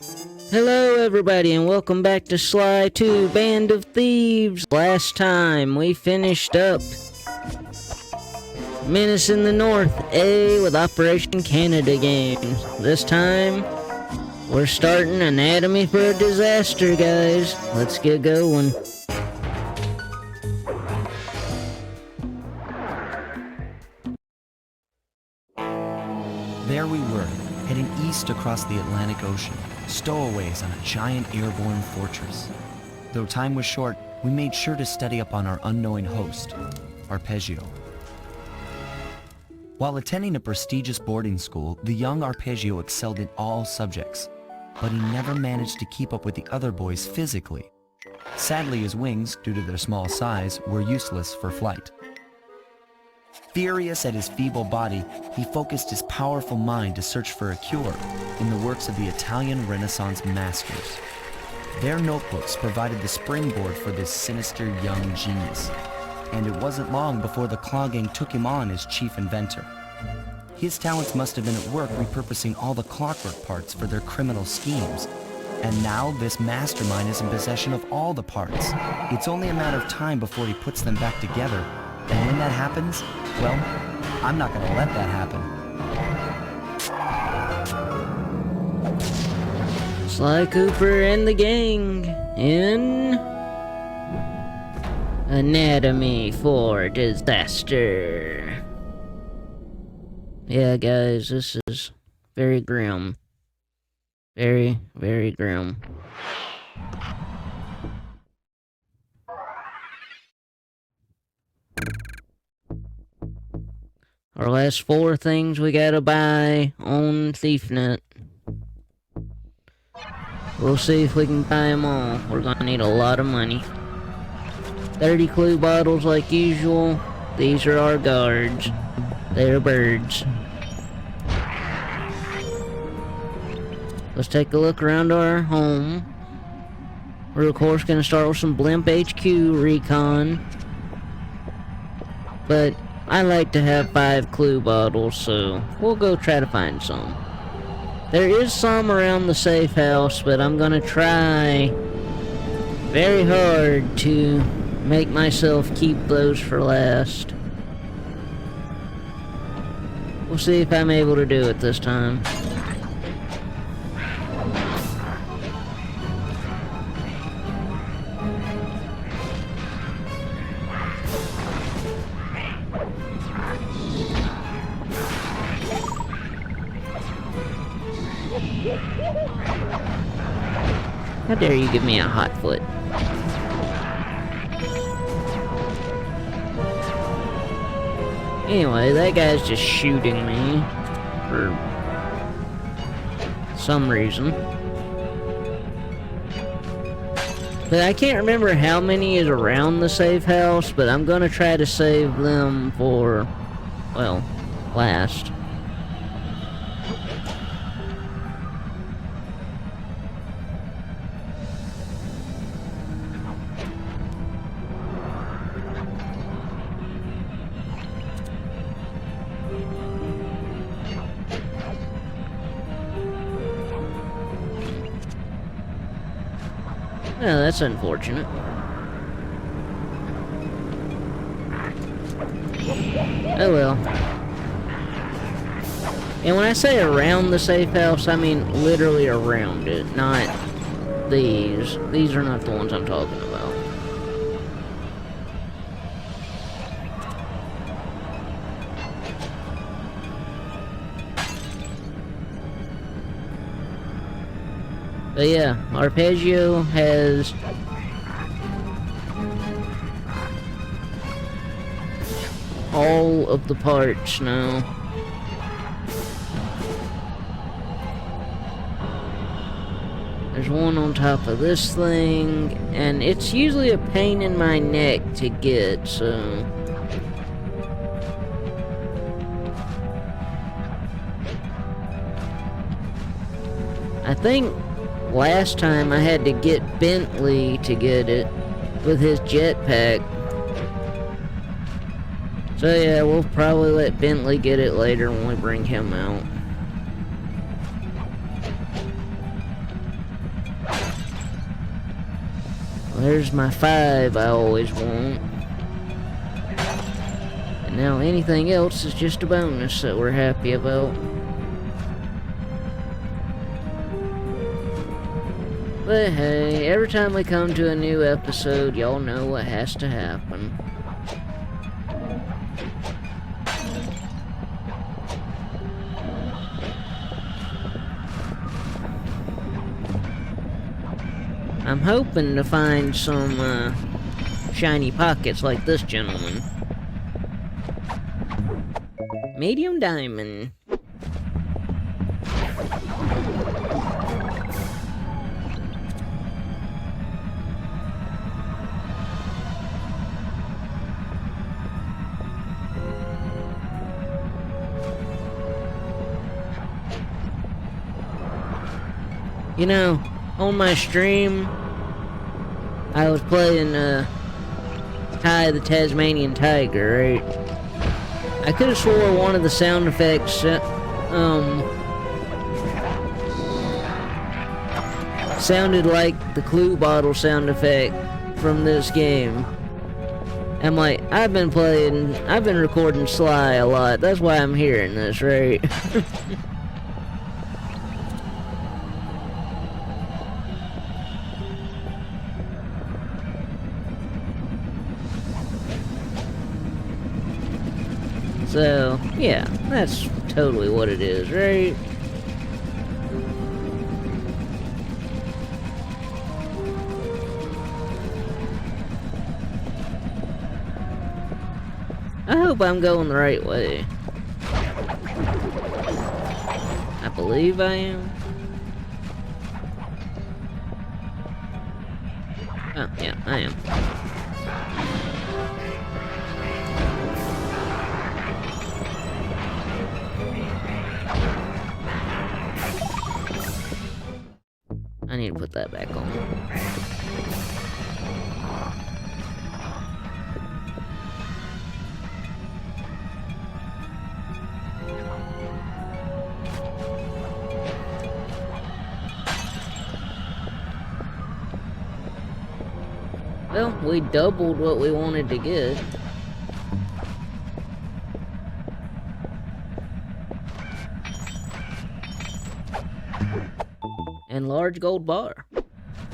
Hello everybody and welcome back to Sly 2 Band of Thieves. Last time we finished up Menace in the North A with Operation Canada games. This time we're starting Anatomy for a Disaster, guys. Let's get going. There we were, heading east across the Atlantic Ocean, stowaways on a giant airborne fortress. Though time was short, we made sure to study up on our unknowing host, Arpeggio. While attending a prestigious boarding school, the young Arpeggio excelled in all subjects, but he never managed to keep up with the other boys physically. Sadly, his wings, due to their small size, were useless for flight. Furious at his feeble body, he focused his powerful mind to search for a cure in the works of the Italian Renaissance masters. Their notebooks provided the springboard for this sinister young genius, and it wasn't long before the Claw Gang took him on as chief inventor. His talents must have been at work repurposing all the clockwork parts for their criminal schemes, and now this mastermind is in possession of all the parts. It's only a matter of time before he puts them back together. And when that happens, well, I'm not gonna let that happen. Sly Cooper and the gang in Anatomy for Disaster. Yeah, guys, this is very grim. Very, very grim. Our last 4 things we gotta buy on ThiefNet. We'll see if we can buy them all. We're gonna need a lot of money. 30 clue bottles like usual. These are our guards. They're birds. Let's take a look around our home. We're of course gonna start with some Blimp HQ recon. But I like to have 5 clue bottles, so we'll go try to find some. There is some around the safe house, but I'm gonna try very hard to make myself keep those for last. We'll see if I'm able to do it this time. How dare you give me a hot foot? Anyway, that guy's just shooting me for some reason. But I can't remember how many is around the safe house, but I'm gonna try to save them for, well, last. Oh, that's unfortunate. Oh well. And when I say around the safe house, I mean literally around it, not these. These are not the ones I'm talking about. But yeah, Arpeggio has all of the parts now. There's one on top of this thing, and it's usually a pain in my neck to get, so... I think last time I had to get Bentley to get it with his jetpack. So yeah, we'll probably let Bentley get it later when we bring him out. There's my 5 I always want. And now anything else is just a bonus that we're happy about. But hey, every time we come to a new episode, y'all know what has to happen. I'm hoping to find some, shiny pockets like this gentleman. Medium diamond. You know, on my stream, I was playing, Ty the Tasmanian Tiger, right? I could have swore one of the sound effects, sounded like the clue bottle sound effect from this game. I'm like, I've been recording Sly a lot, that's why I'm hearing this, right? So, yeah, that's totally what it is, right? I hope I'm going the right way. I believe I am. Oh, yeah, I am. I need to put that back on. Well, we doubled what we wanted to get. And large gold bar.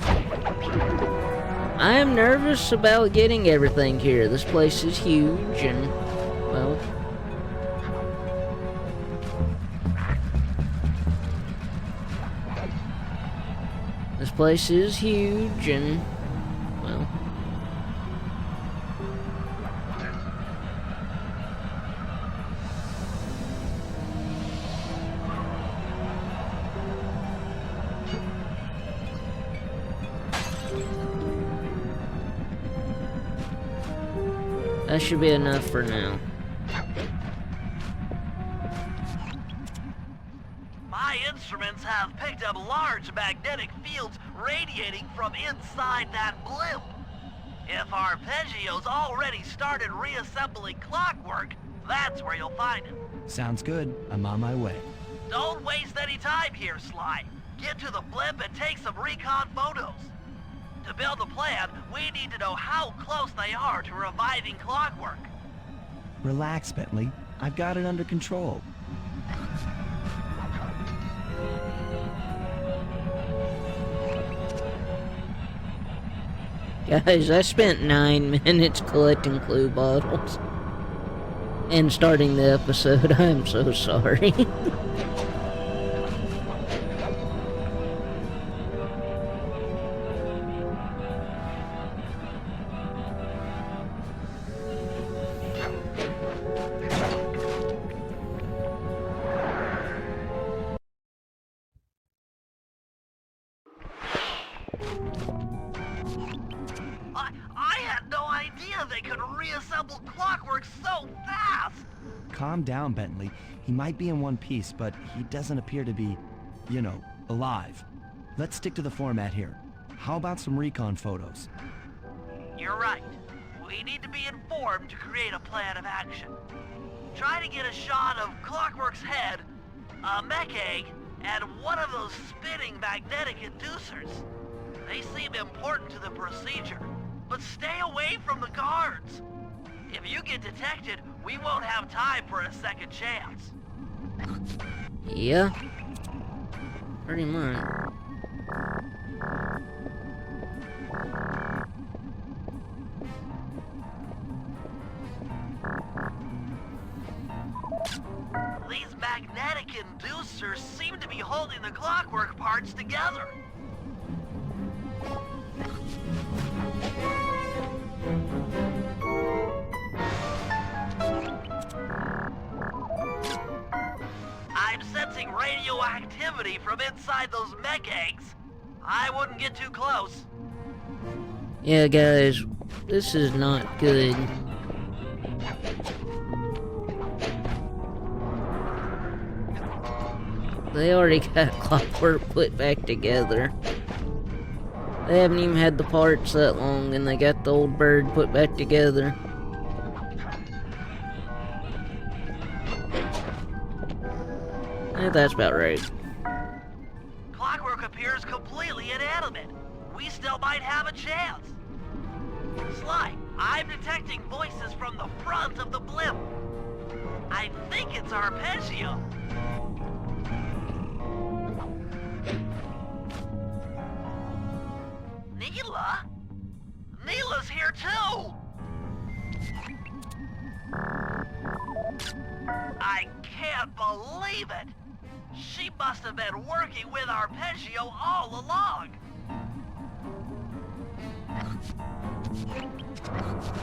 I am nervous about getting everything here. This place is huge and, well... This place is huge and, well... That should be enough for now. My instruments have picked up large magnetic fields radiating from inside that blimp. If Arpeggio's already started reassembling clockwork, that's where you'll find him. Sounds good. I'm on my way. Don't waste any time here, Sly. Get to the blimp and take some recon photos. To build a plan, we need to know how close they are to reviving clockwork. Relax, Bentley. I've got it under control. Guys, I spent 9 minutes collecting clue bottles. And starting the episode. I'm so sorry. I had no idea they could reassemble clockwork so fast! Calm down, Bentley. He might be in one piece, but he doesn't appear to be, you know, alive. Let's stick to the format here. How about some recon photos? You're right. We need to be informed to create a plan of action. Try to get a shot of Clockwork's head, a mech egg, and one of those spinning magnetic inducers. They seem important to the procedure, but stay away from the guards. If you get detected, we won't have time for a second chance. Yeah. Pretty much. These magnetic inducers seem to be holding the clockwork parts together. I'm sensing radioactivity from inside those mech eggs. I wouldn't get too close. Yeah, guys, this is not good. They already got clockwork put back together. They haven't even had the parts that long, and they got the old bird put back together. That's about right. Clockwork appears completely inanimate. We still might have a chance. Sly, I'm detecting voices from the front of the blimp. I think it's Arpeggio. Neela? Neela's here too! I can't believe it! She must have been working with Arpeggio all along!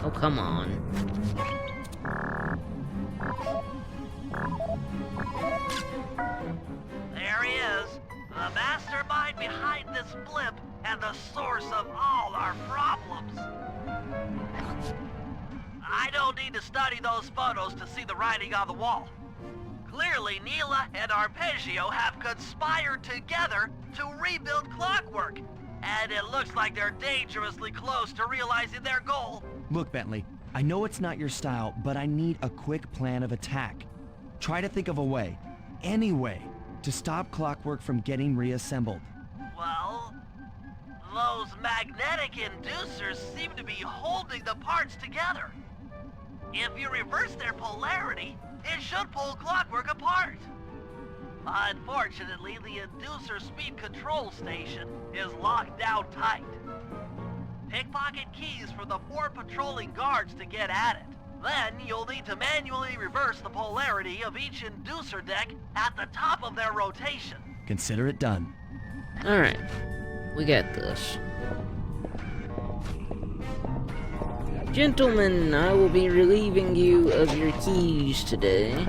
Oh, come on. There he is, the mastermind behind this blimp and the source of all our problems. I don't need to study those photos to see the writing on the wall. Clearly, Neela and Arpeggio have conspired together to rebuild Clockwork, and it looks like they're dangerously close to realizing their goal. Look, Bentley, I know it's not your style, but I need a quick plan of attack. Try to think of a way, any way, to stop Clockwork from getting reassembled. Well, those magnetic inducers seem to be holding the parts together. If you reverse their polarity, it should pull Clockwork apart. Unfortunately, the inducer speed control station is locked down tight. Pickpocket keys for the 4 patrolling guards to get at it. Then you'll need to manually reverse the polarity of each inducer deck at the top of their rotation. Consider it done. Alright. We got this. Gentlemen, I will be relieving you of your keys today.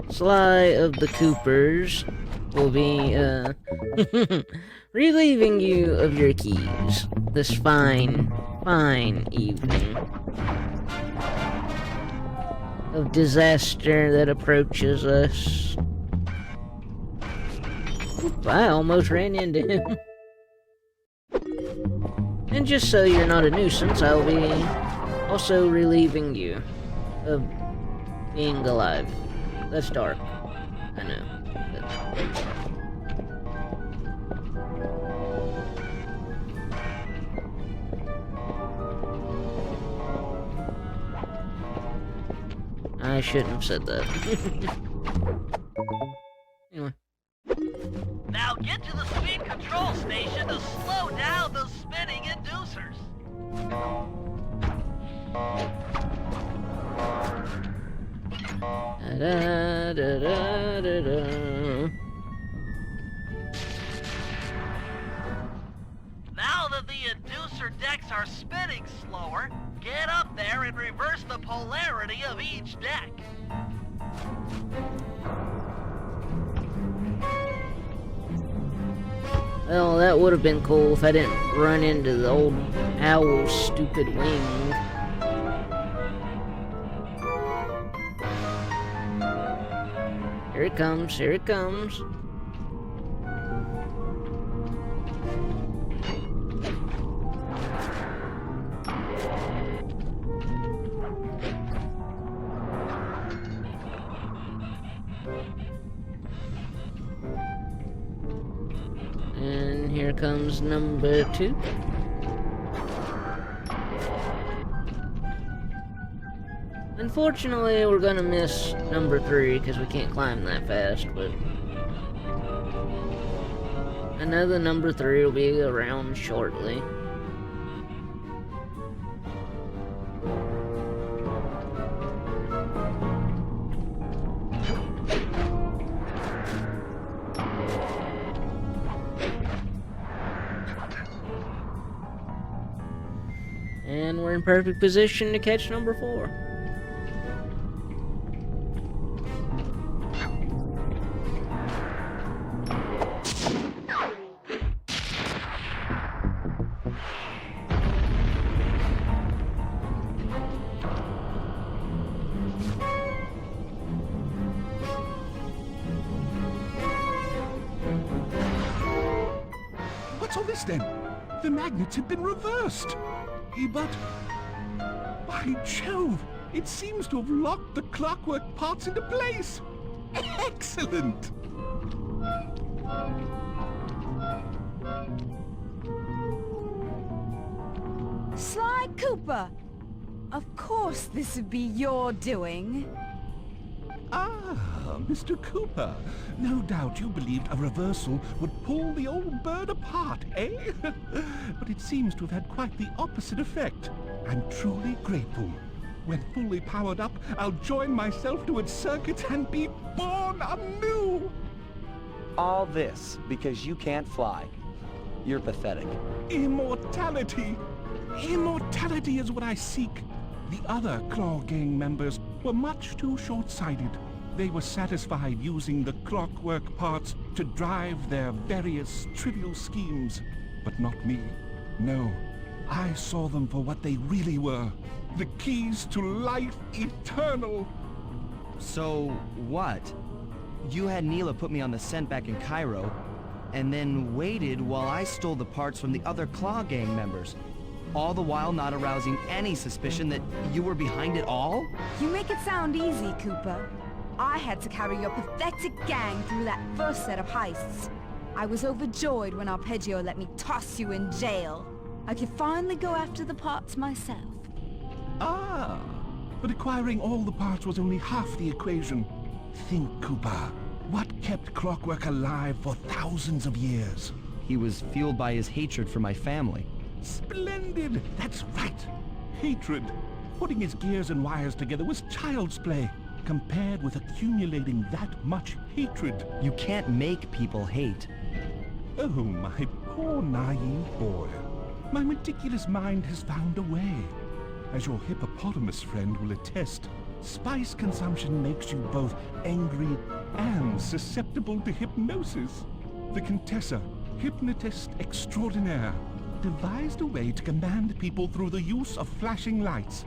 Sly of the Coopers will be, relieving you of your keys this fine evening of disaster that approaches us. Oop, I almost ran into him. And just so you're not a nuisance, I'll be also relieving you of being alive. That's dark. I know. I shouldn't have said that. Anyway. Now get to the speed control station to slow down those spinning inducers. Da, da, da, da, da. Now that the inducer decks are spinning slower, get up there and reverse the polarity of each deck. Well, that would have been cool if I didn't run into the old owl's stupid wing. Here it comes, here it comes. here comes number 2. Unfortunately, we're gonna miss number 3 because we can't climb that fast, but I know the number 3 will be around shortly. And we're in perfect position to catch number 4. What's all this then? The magnets have been reversed. But, by Jove, it seems to have locked the clockwork parts into place. Excellent! Sly Cooper! Of course this would be your doing. Ah, Mr. Cooper. No doubt you believed a reversal would pull the old bird apart, eh? But it seems to have had quite the opposite effect. I'm truly grateful. When fully powered up, I'll join myself to its circuit and be born anew! All this because you can't fly. You're pathetic. Immortality! Immortality is what I seek. The other Claw Gang members were much too short-sighted. They were satisfied using the clockwork parts to drive their various trivial schemes. But not me. No. I saw them for what they really were. The keys to life eternal. So, what? You had Neela put me on the scent back in Cairo, and then waited while I stole the parts from the other Claw Gang members, all the while not arousing any suspicion that you were behind it all? You make it sound easy, Cooper. I had to carry your pathetic gang through that first set of heists. I was overjoyed when Arpeggio let me toss you in jail. I could finally go after the parts myself. Ah, but acquiring all the parts was only half the equation. Think, Cooper. What kept Clockwork alive for thousands of years? He was fueled by his hatred for my family. Splendid! That's right! Hatred. Putting his gears and wires together was child's play, compared with accumulating that much hatred. You can't make people hate. Oh, my poor naive boy. My meticulous mind has found a way. As your hippopotamus friend will attest, spice consumption makes you both angry and susceptible to hypnosis. The Contessa, hypnotist extraordinaire, devised a way to command people through the use of flashing lights.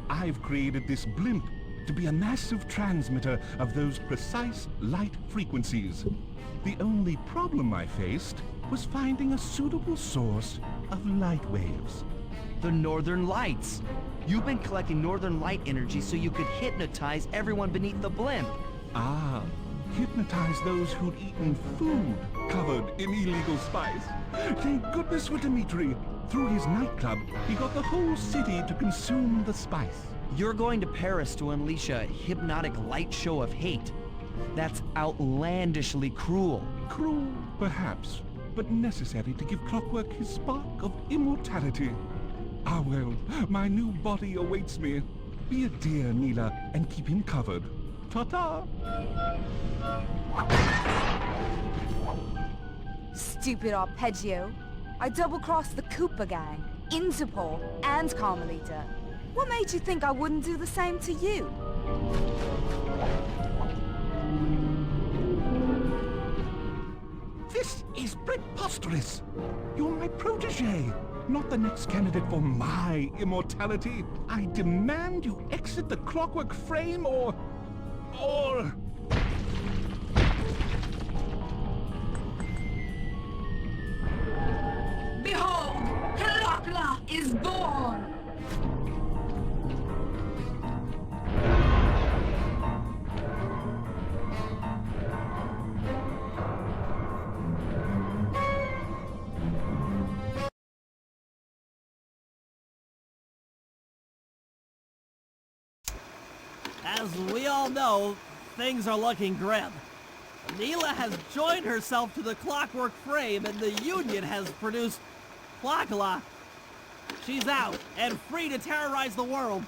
I've created this blimp to be a massive transmitter of those precise light frequencies. The only problem I faced was finding a suitable source of light waves. The Northern Lights. You've been collecting Northern Light energy so you could hypnotize everyone beneath the blimp. Ah, hypnotize those who'd eaten food covered in illegal spice. Thank goodness for Dimitri. Through his nightclub, he got the whole city to consume the spice. You're going to Paris to unleash a hypnotic light show of hate. That's outlandishly cruel. Cruel, perhaps, but necessary to give Clockwork his spark of immortality. Ah well, my new body awaits me. Be a dear, Neela, and keep him covered. Ta-ta! Stupid Arpeggio. I double-crossed the Cooper gang, Interpol, and Carmelita. What made you think I wouldn't do the same to you? This is preposterous! You're my protege, not the next candidate for my immortality. I demand you exit the Clockwork frame or... Behold, Herakla is born! As we all know, things are looking grim. Neela has joined herself to the clockwork frame, and the Union has produced Plakala. She's out and free to terrorize the world.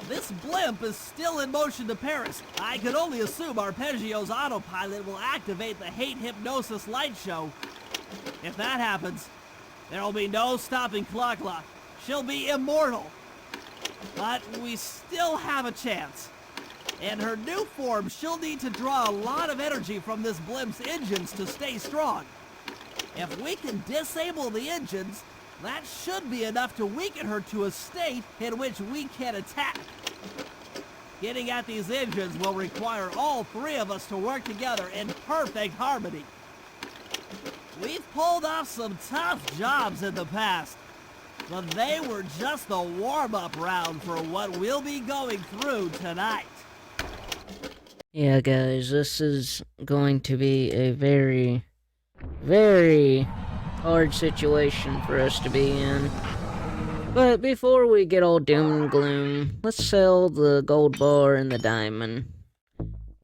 This blimp is still in motion to Paris. I could only assume Arpeggio's autopilot will activate the hate hypnosis light show. If that happens, there will be no stopping Plakala. She'll be immortal. But we still have a chance. In her new form, she'll need to draw a lot of energy from this blimp's engines to stay strong. If we can disable the engines, that should be enough to weaken her to a state in which we can attack. Getting at these engines will require all three of us to work together in perfect harmony. We've pulled off some tough jobs in the past, but they were just the warm-up round for what we'll be going through tonight. Yeah, guys, this is going to be a very, very hard situation for us to be in. But before we get all doom and gloom, let's sell the gold bar and the diamond,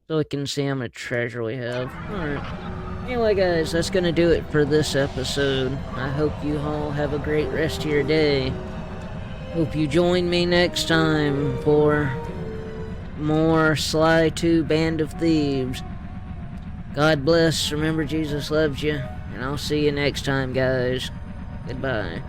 so we can see how much treasure we have. Alright. Anyway, guys, that's gonna do it for this episode. I hope you all have a great rest of your day. Hope you join me next time for more Sly 2 Band of Thieves. God bless, remember Jesus loves you, and I'll see you next time, guys. Goodbye.